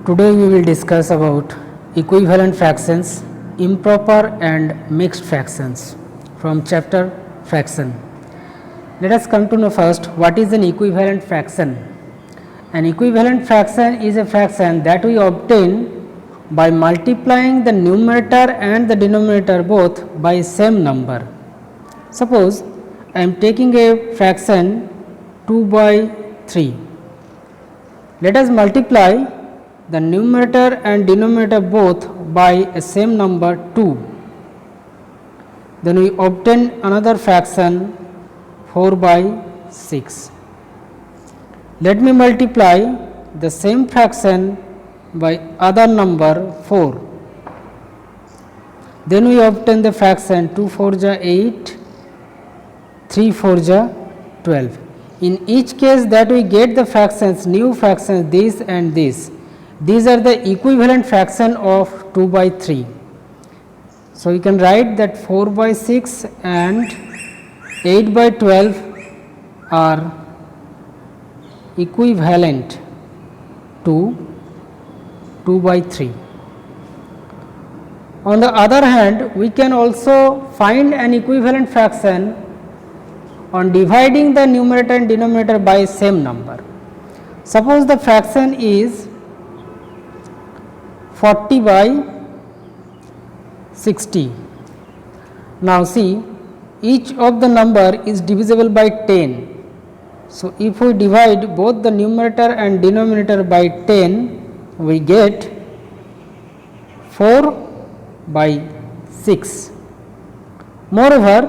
Today we will discuss about equivalent fractions, improper and mixed fractions from chapter fraction. Let us come to know first what is an equivalent fraction. An equivalent fraction is a fraction that we obtain by multiplying the numerator and the denominator both by same number. Suppose I am taking a fraction 2 by 3. Let us multiply the numerator and denominator both by a same number 2. Then we obtain another fraction 4 by 6. Let me multiply the same fraction by other number 4. Then we obtain the fraction 2 4 ja 8, 3 4 ja 12. In each case that we get the fractions, new fractions this and this. These are the equivalent fraction of 2 by 3. So, we can write that 4 by 6 and 8 by 12 are equivalent to 2 by 3. On the other hand, we can also find an equivalent fraction on dividing the numerator and denominator by same number. Suppose the fraction is 40 by 60. Now see, each of the number is divisible by 10. So, if we divide both the numerator and denominator by 10, we get 4 by 6. Moreover,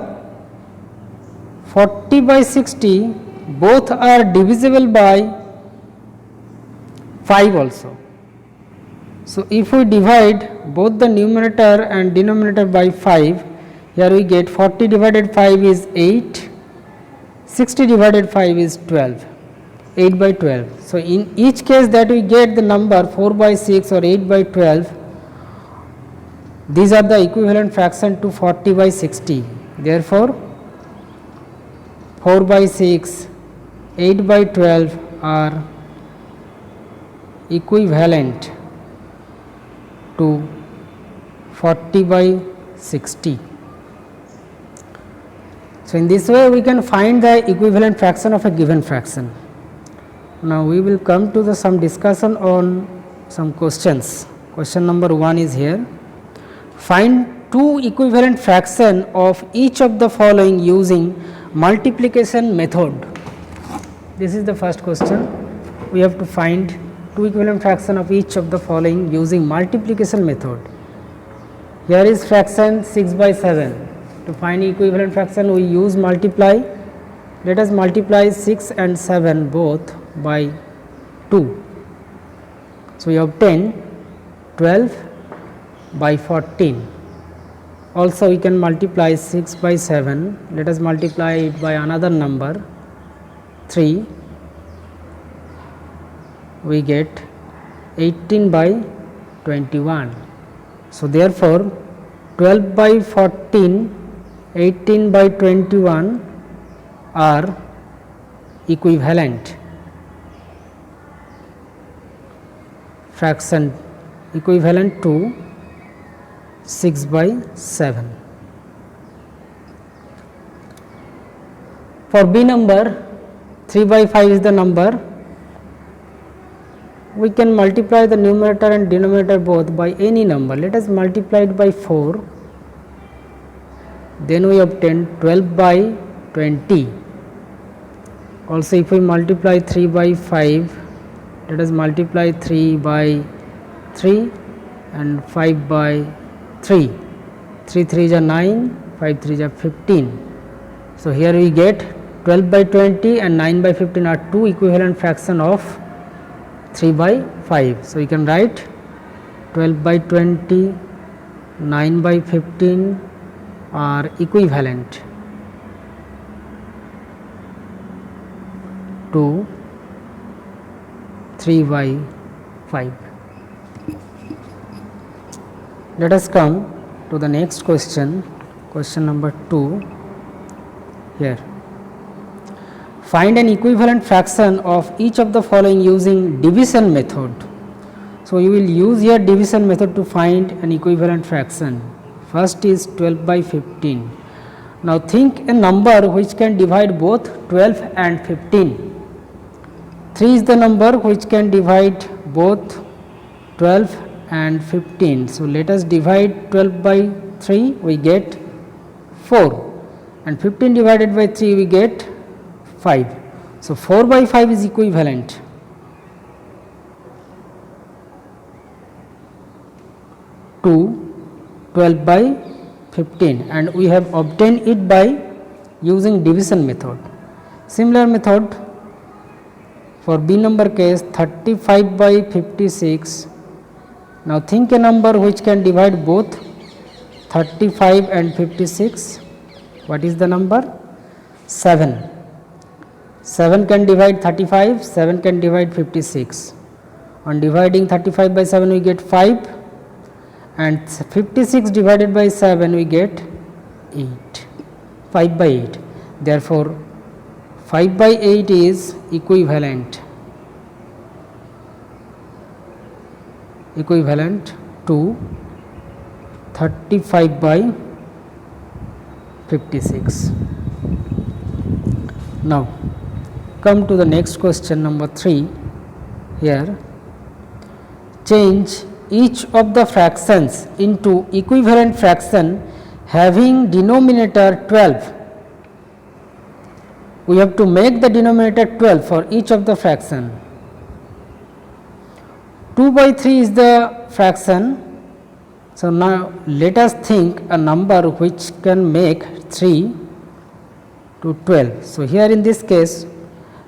40 by 60 both are divisible by 5 also. So, if we divide both the numerator and denominator by 5, here we get 40 divided 5 is 8, 60 divided 5 is 12, 8 by 12. So, in each case that we get the number 4 by 6 or 8 by 12, these are the equivalent fraction to 40 by 60. Therefore, 4 by 6, 8 by 12 are equivalent to 40 by 60. So, in this way we can find the equivalent fraction of a given fraction. Now, we will come to some discussion on some questions. Question number 1 is here. Find two equivalent fraction of each of the following using multiplication method. This is the first question. We have to find two equivalent fraction of each of the following using multiplication method. Here is fraction 6 by 7. To find equivalent fraction we use multiply. Let us multiply 6 and 7 both by 2. So, we obtain 12 by 14. Also we can multiply 6 by 7. Let us multiply it by another number 3. We get 18 by 21. So, therefore, 12 by 14, 18 by 21 are equivalent fraction, equivalent to 6 by 7. For B number, 3 by 5 is the number. We can multiply the numerator and denominator both by any number. Let us multiply it by 4. Then we obtain 12 by 20. Also, if we multiply 3 by 5, let us multiply 3 by 3 and 5 by 3. 3 3 is 9, 5 3 is 15. So, here we get 12 by 20 and 9 by 15 are two equivalent fraction of 3 by 5. So, we can write 12 by 20, 9 by 15 are equivalent to 3 by 5. Let us come to the next question, question number 2 here. Find an equivalent fraction of each of the following using division method. So, you will use here division method to find an equivalent fraction. First is 12 by 15. Now, think a number which can divide both 12 and 15. 3 is the number which can divide both 12 and 15. So, let us divide 12 by 3, we get 4, and 15 divided by 3 we get 5. So, 4 by 5 is equivalent to 12 by 15, and we have obtained it by using division method. Similar method for B number case, 35 by 56. Now, think a number which can divide both 35 and 56. What is the number? 7. 7 can divide 35, 7 can divide 56. On dividing 35 by 7 we get 5, and 56 divided by 7 we get 8, 5 by 8. Therefore, 5 by 8 is equivalent to 35 by 56. Now, come to the next question number 3 here. Change each of the fractions into equivalent fraction having denominator 12. We have to make the denominator 12 for each of the fraction. 2 by 3 is the fraction. So, now let us think a number which can make 3 to 12. So, here in this case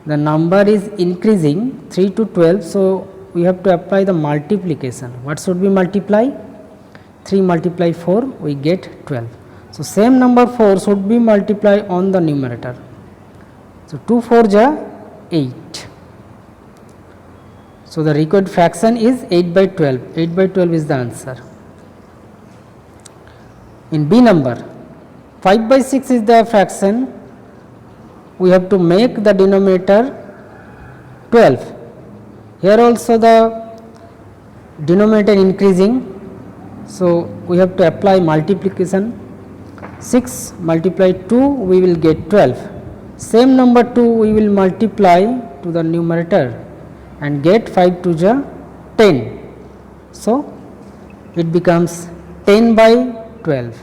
the number is increasing 3 to 12. So, we have to apply the multiplication. What should we multiply? 3 multiply 4 we get 12. So, same number 4 should be multiplied on the numerator. So, 2 4 ja 8. So, the required fraction is 8 by 12. 8 by 12 is the answer. In B number, 5 by 6 is the fraction. We have to make the denominator 12. Here also the denominator increasing. So, we have to apply multiplication. 6 multiply 2 we will get 12. Same number 2 we will multiply to the numerator and get 5 to the 10. So, it becomes 10 by 12.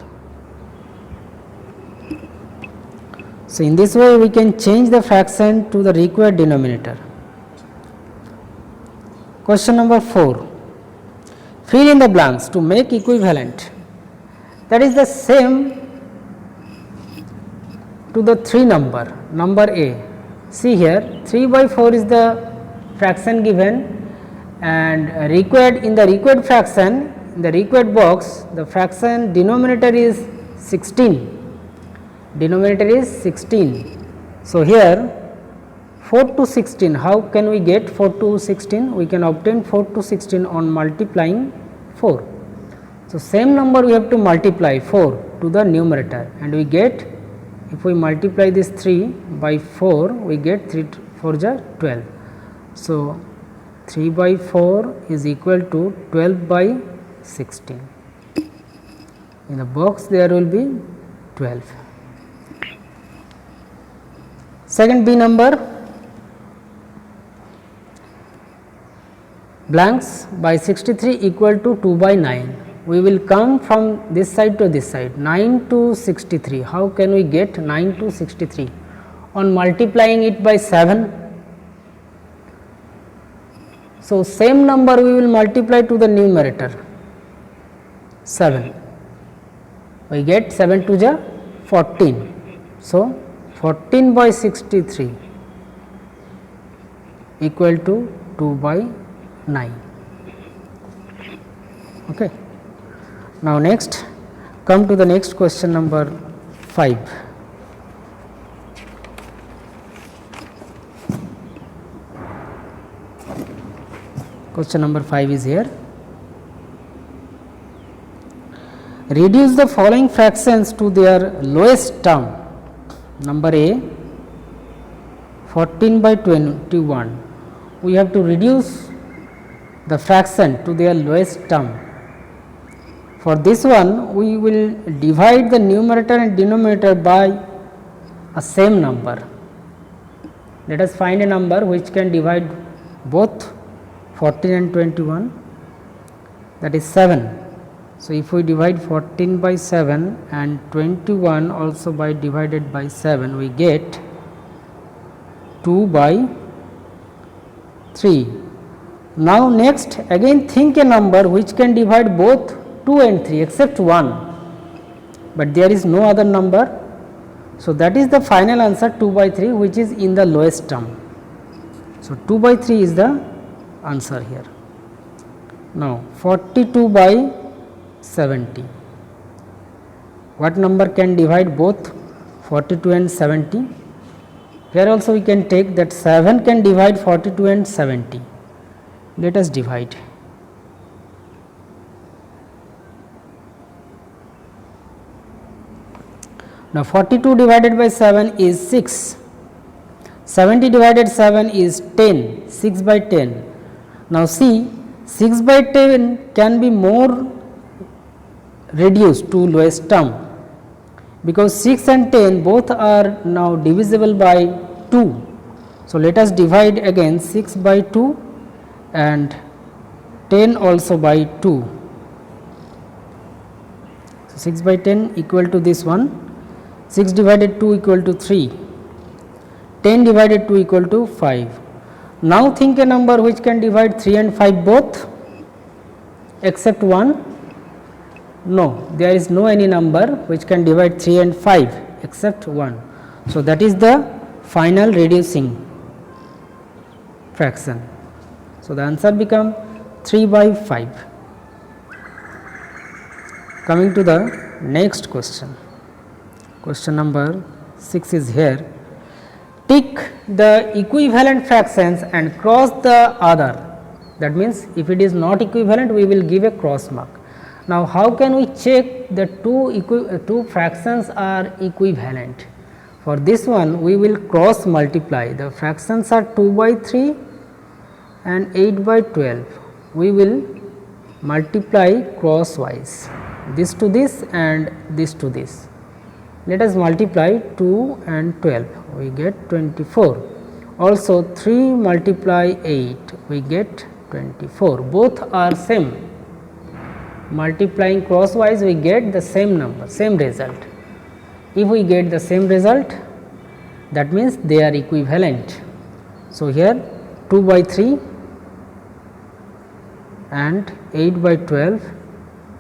So, in this way we can change the fraction to the required denominator. Question number 4. Fill in the blanks to make equivalent. That is the same to the 3 number, number A. See here 3 by 4 is the fraction given, and required in the required fraction, in the required box the fraction denominator is 16. Denominator is 16. So, here 4 to 16, how can we get 4 to 16? We can obtain 4 to 16 on multiplying 4. So, same number we have to multiply 4 to the numerator, and we get, if we multiply this 3 by 4 we get 3 4 ja 12. So, 3 by 4 is equal to 12 by 16. In the box there will be 12. Second B number, blanks by 63 equal to 2 by 9. We will come from this side to this side, 9 to 63. How can we get 9 to 63? On multiplying it by 7. So, same number we will multiply to the numerator 7. We get 7 to the 14. So, 14 by 63 equal to 2 by 9. Okay. Now, next come to the next question number 5. Question number 5 is here. Reduce the following fractions to their lowest term. Number A, 14 by 21. We have to reduce the fraction to their lowest term. For this one, we will divide the numerator and denominator by a same number. Let us find a number which can divide both 14 and 21, that is 7. So, if we divide 14 by 7 and 21 also by divided by 7, we get 2 by 3. Now, next again think a number which can divide both 2 and 3 except 1, but there is no other number. So, that is the final answer 2 by 3 which is in the lowest term. So, 2 by 3 is the answer here. Now, 42 by 70. What number can divide both 42 and 70? Here also we can take that 7 can divide 42 and 70. Let us divide. Now, 42 divided by 7 is 6, 70 divided 7 is 10, 6 by 10. Now, see 6 by 10 can be more reduced to lowest term, because 6 and 10 both are now divisible by 2. So, let us divide again 6 by 2 and 10 also by 2. So, 6 by 10 equal to this one. 6 divided 2 equal to 3, 10 divided 2 equal to 5. Now, think a number which can divide 3 and 5 both except 1. No, there is no any number which can divide 3 and 5 except 1. So, that is the final reducing fraction. So, the answer become 3 by 5. Coming to the next question. Question number 6 is here. Tick the equivalent fractions and cross the other. That means, if it is not equivalent, we will give a cross mark. Now, how can we check the two fractions are equivalent? For this one, we will cross multiply. The fractions are 2 by 3 and 8 by 12. We will multiply crosswise, this to this and this to this. Let us multiply 2 and 12, we get 24. Also 3 multiply 8, we get 24. Both are same. Multiplying crosswise, we get the same number, same result. If we get the same result, that means they are equivalent. So, here 2 by 3 and 8 by 12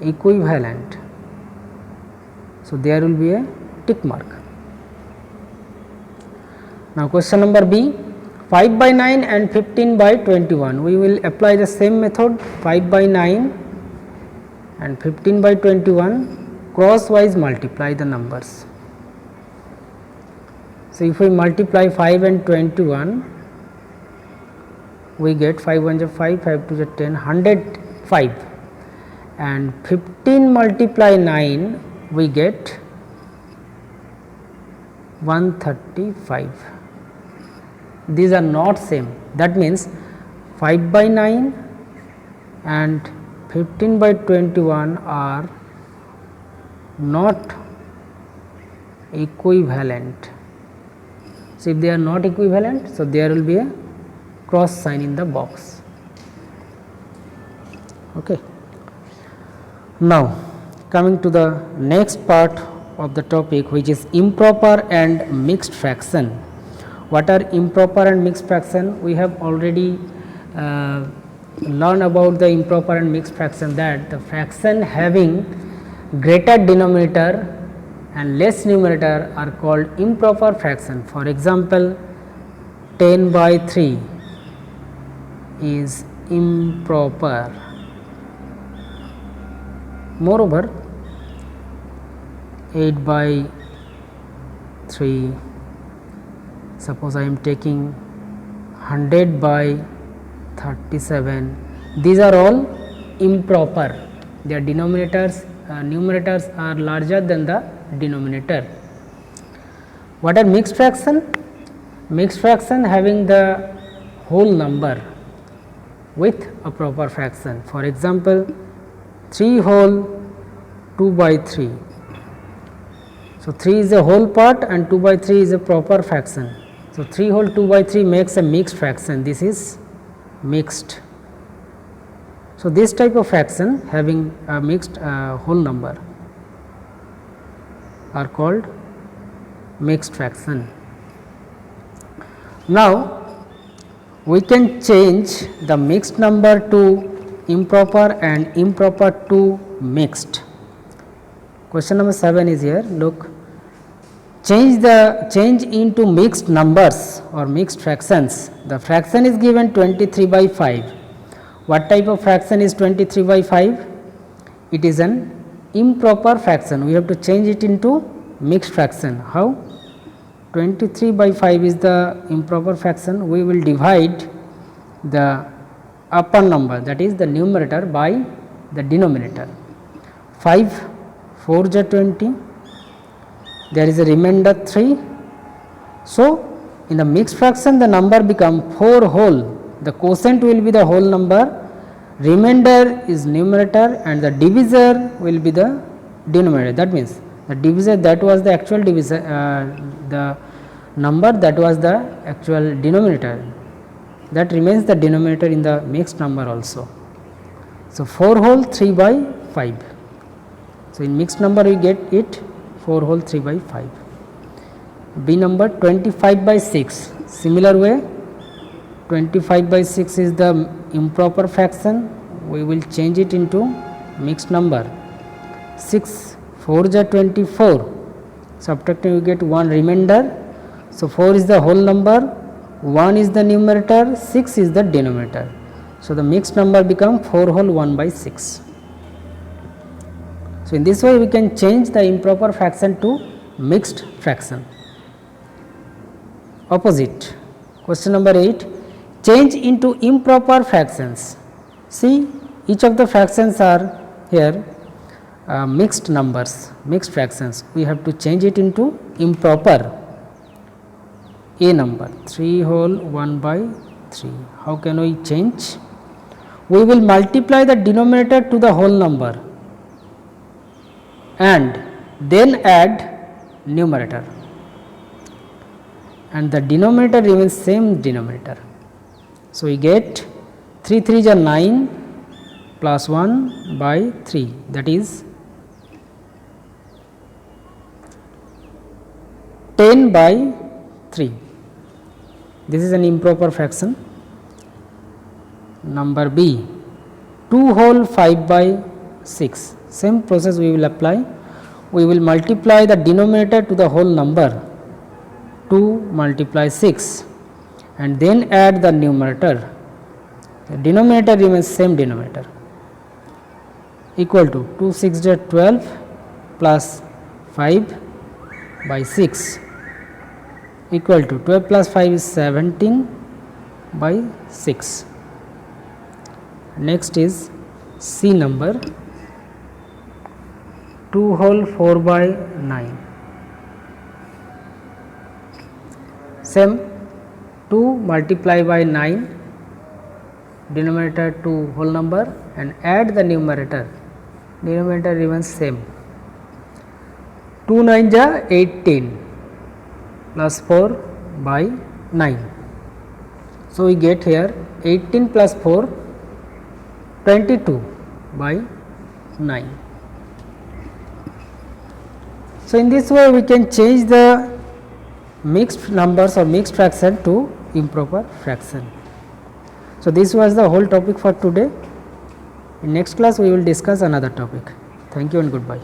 equivalent. So, there will be a tick mark. Now, question number B, 5 by 9 and 15 by 21. We will apply the same method, 5 by 9 and 15 by 21, crosswise multiply the numbers. So, if we multiply 5 and 21, we get 5 1 is 5, 5 2 is 10, 105, and 15 multiply 9, we get 135. These are not same. That means 5 by 9 and 15 by 21 are not equivalent. So, if they are not equivalent, so there will be a cross sign in the box. Okay. Now, coming to the next part of the topic, which is improper and mixed fraction. What are improper and mixed fraction? We have already learned about the improper and mixed fraction, that the fraction having greater denominator and less numerator are called improper fraction. For example, 10 by 3 is improper. Moreover, 8 by 3, suppose I am taking 100 by 37, these are all improper. Their denominators, numerators are larger than the denominator. What are mixed fraction? Mixed fraction having the whole number with a proper fraction. For example, 3 whole 2 by 3. So, 3 is a whole part and 2 by 3 is a proper fraction. So, 3 whole 2 by 3 makes a mixed fraction. This is mixed. So, this type of fraction having a mixed whole number are called mixed fraction. Now, we can change the mixed number to improper and improper to mixed. Question number 7 is here. Look, change into mixed numbers or mixed fractions. The fraction is given 23 by 5. What type of fraction is 23 by 5? It is an improper fraction. We have to change it into mixed fraction. How? 23 by 5 is the improper fraction. We will divide the upper number, that is the numerator, by the denominator. 5 4 is 20, there is a remainder 3. So, in the mixed fraction the number become 4 whole, the quotient will be the whole number, remainder is numerator and the divisor will be the denominator. That means, the divisor, that was the actual divisor, the number that was the actual denominator, that remains the denominator in the mixed number also. So, 4 whole 3 by 5. So, in mixed number we get it 4 whole 3 by 5. B number 25 by 6. Similar way, 25 by 6 is the improper fraction. We will change it into mixed number. 6 4 is 24. Subtracting we get 1 remainder. So, 4 is the whole number, 1 is the numerator, 6 is the denominator. So, the mixed number become 4 whole 1 by 6. So, in this way we can change the improper fraction to mixed fraction. Opposite, question number 8, change into improper fractions. See, each of the fractions are here mixed numbers, mixed fractions. We have to change it into improper. A number 3 whole 1 by 3. How can we change? We will multiply the denominator to the whole number and then add numerator, and the denominator remains same denominator. So, we get 3 3 is 9 plus 1 by 3, that is 10 by 3. This is an improper fraction. Number B, 2 whole 5 by 6. Same process we will apply. We will multiply the denominator to the whole number, 2 multiply 6, and then add the numerator. The denominator remains same denominator, equal to 2 6 is 12 plus 5 by 6, equal to 12 plus 5 is 17 by 6. Next is C number, 2 whole 4 by 9. Same, 2 multiply by 9, denominator to whole number, and add the numerator. Denominator remains same. 2 9 is 18 plus 4 by 9. So, we get here 18 plus 4 22 by 9. So, in this way we can change the mixed numbers or mixed fraction to improper fraction. So, this was the whole topic for today. In next class we will discuss another topic. Thank you and goodbye.